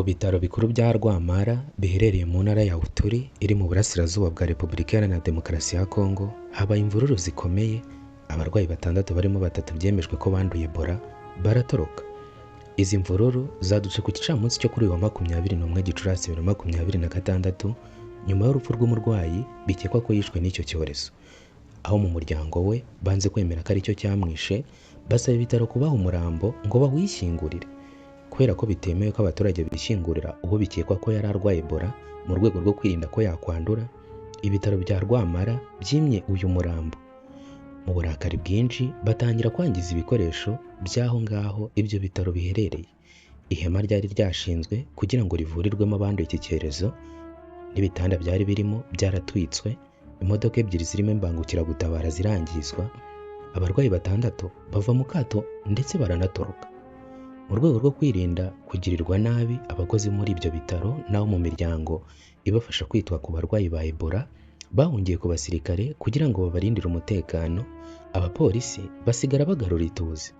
Mu bitaro bikuru bya Rwampara biherereye mu ntara ya Uturi iri mu burasirazuba bwa Repubulika Iharanira Demokarasi ya Kongo, habaye imvururu zikomeye. Abarwayi 6 barimo 3 byemejwe ko banduye Ebola baratoroka. Izi mvururu zadutse ku gicamunsi cyo kuri uyu wa 21 Gicurasi 2026 nyuma y'urupfu rw'umurwayi bikekwa ko yishwe n'icyo cyorezo, aho mu muryango we banze kwemera ko ari cyo cyamwishe, basaba ibitaro kubaha umurambo ngo bawishyingurire. Kubera ko bitemewe ko abaturage bishyingurira uwo bikekwa ko yari arwaye Ebola mu rwego rwo kwirinda ko yakwandura, ibitaro bya Rwampara byimye uyu murambo. Mu burakari bwinshi batangira kwangiza ibikoresho by'aho ngaho ibyo bitaro biherereye. Ihema ryari ryashinzwe kugira ngo rivurirwemo abanduye iki cyorezo n'ibitanda byari birimo byaratwitswe, imodoka 2 zirimo imbangukiragutabara zirangizwa, abarwayi 6 bava mu kato ndetse baranatoroka. Mu rwego rwo kwirinda kugirirwa nabi, abakozi muri ibyo bitaro n'abo mu miryango ibafasha kwitwa ku barwayi ba Ebola bahungiye ku basirikare kugira ngo babarindire umutekano. Abapolisi basigara bagarura ituze.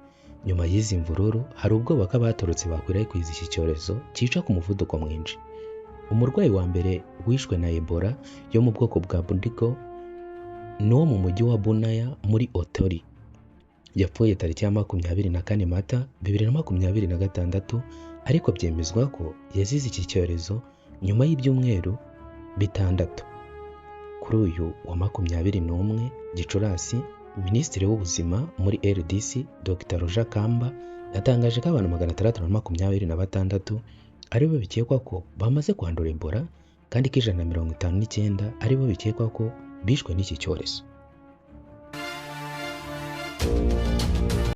Nyuma y'izi mvururu hari ubwoba ko abatorotse bakwirakwiza iki cyorezo cyica ku muvuduko mwinshi. Umurwayi wa mbere wishwe na Ebola yo mu bwoko bwa Bundigo ni wo mu mujyi wa Bunaya muri Otori. Yapfuye tariki ya 24 Mata 2026, ariko byemezwa ko yazize iki cyorezo nyuma y'ibyumweru 6. Kuri uyu wa 21 Gicurasi, Minisitiri w'Ubuzima muri RDC Dr. Roger Kamba yatangaje ko abantu 626 aribo bikekwa ko bamaze kwandura Ebola, kandi ko 159 aribo bikekwa ko bishwe n'iki cyorezo.